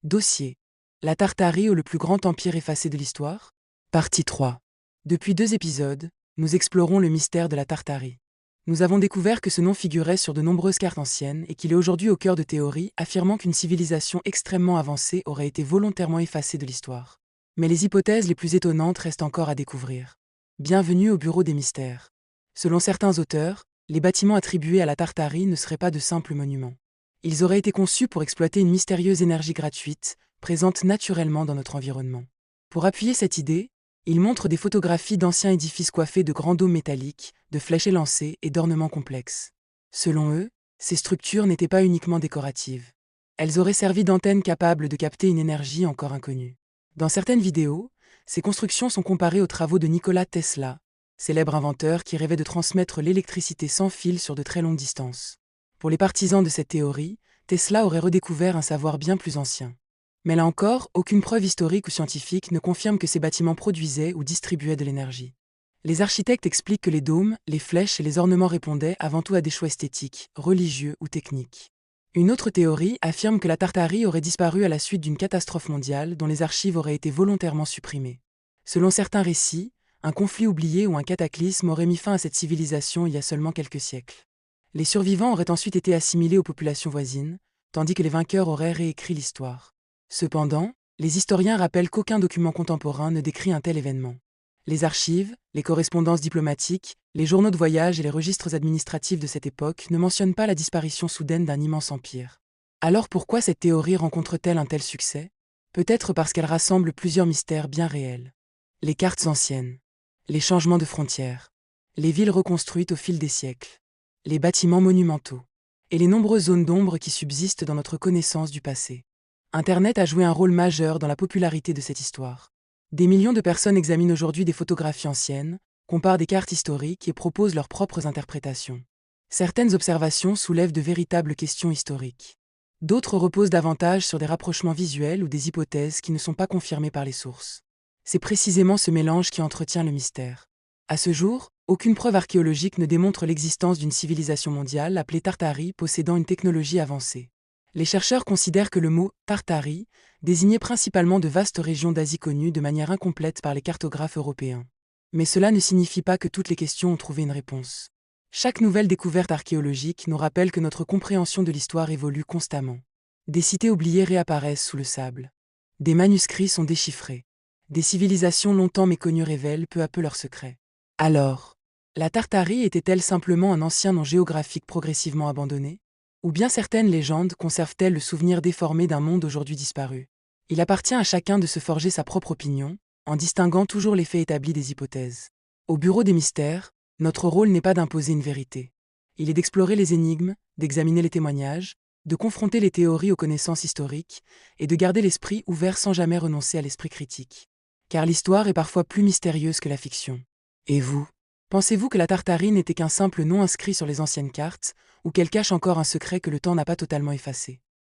Dossier. La Tartarie ou le plus grand empire effacé de l'histoire? Partie 3. Depuis 2 épisodes, nous explorons le mystère de la Tartarie. Nous avons découvert que ce nom figurait sur de nombreuses cartes anciennes et qu'il est aujourd'hui au cœur de théories affirmant qu'une civilisation extrêmement avancée aurait été volontairement effacée de l'histoire. Mais les hypothèses les plus étonnantes restent encore à découvrir. Bienvenue au bureau des mystères. Selon certains auteurs, les bâtiments attribués à la Tartarie ne seraient pas de simples monuments. Ils auraient été conçus pour exploiter une mystérieuse énergie gratuite, présente naturellement dans notre environnement. Pour appuyer cette idée, ils montrent des photographies d'anciens édifices coiffés de grands dômes métalliques, de flèches élancées et d'ornements complexes. Selon eux, ces structures n'étaient pas uniquement décoratives. Elles auraient servi d'antennes capables de capter une énergie encore inconnue. Dans certaines vidéos, ces constructions sont comparées aux travaux de Nikola Tesla, célèbre inventeur qui rêvait de transmettre l'électricité sans fil sur de très longues distances. Pour les partisans de cette théorie, Tesla aurait redécouvert un savoir bien plus ancien. Mais là encore, aucune preuve historique ou scientifique ne confirme que ces bâtiments produisaient ou distribuaient de l'énergie. Les architectes expliquent que les dômes, les flèches et les ornements répondaient avant tout à des choix esthétiques, religieux ou techniques. Une autre théorie affirme que la Tartarie aurait disparu à la suite d'une catastrophe mondiale dont les archives auraient été volontairement supprimées. Selon certains récits, un conflit oublié ou un cataclysme aurait mis fin à cette civilisation il y a seulement quelques siècles. Les survivants auraient ensuite été assimilés aux populations voisines, tandis que les vainqueurs auraient réécrit l'histoire. Cependant, les historiens rappellent qu'aucun document contemporain ne décrit un tel événement. Les archives, les correspondances diplomatiques, les journaux de voyage et les registres administratifs de cette époque ne mentionnent pas la disparition soudaine d'un immense empire. Alors pourquoi cette théorie rencontre-t-elle un tel succès? Peut-être parce qu'elle rassemble plusieurs mystères bien réels. Les cartes anciennes, les changements de frontières, les villes reconstruites au fil des siècles, les bâtiments monumentaux, et les nombreuses zones d'ombre qui subsistent dans notre connaissance du passé. Internet a joué un rôle majeur dans la popularité de cette histoire. Des millions de personnes examinent aujourd'hui des photographies anciennes, comparent des cartes historiques et proposent leurs propres interprétations. Certaines observations soulèvent de véritables questions historiques. D'autres reposent davantage sur des rapprochements visuels ou des hypothèses qui ne sont pas confirmées par les sources. C'est précisément ce mélange qui entretient le mystère. À ce jour, aucune preuve archéologique ne démontre l'existence d'une civilisation mondiale appelée Tartarie possédant une technologie avancée. Les chercheurs considèrent que le mot « Tartarie » désignait principalement de vastes régions d'Asie connues de manière incomplète par les cartographes européens. Mais cela ne signifie pas que toutes les questions ont trouvé une réponse. Chaque nouvelle découverte archéologique nous rappelle que notre compréhension de l'histoire évolue constamment. Des cités oubliées réapparaissent sous le sable. Des manuscrits sont déchiffrés. Des civilisations longtemps méconnues révèlent peu à peu leurs secrets. Alors, la Tartarie était-elle simplement un ancien nom géographique progressivement abandonné? Ou bien certaines légendes conservent-elles le souvenir déformé d'un monde aujourd'hui disparu? Il appartient à chacun de se forger sa propre opinion, en distinguant toujours les faits établis des hypothèses. Au bureau des mystères, notre rôle n'est pas d'imposer une vérité. Il est d'explorer les énigmes, d'examiner les témoignages, de confronter les théories aux connaissances historiques, et de garder l'esprit ouvert sans jamais renoncer à l'esprit critique. Car l'histoire est parfois plus mystérieuse que la fiction. Et vous? Pensez-vous que la Tartarie n'était qu'un simple nom inscrit sur les anciennes cartes, ou qu'elle cache encore un secret que le temps n'a pas totalement effacé?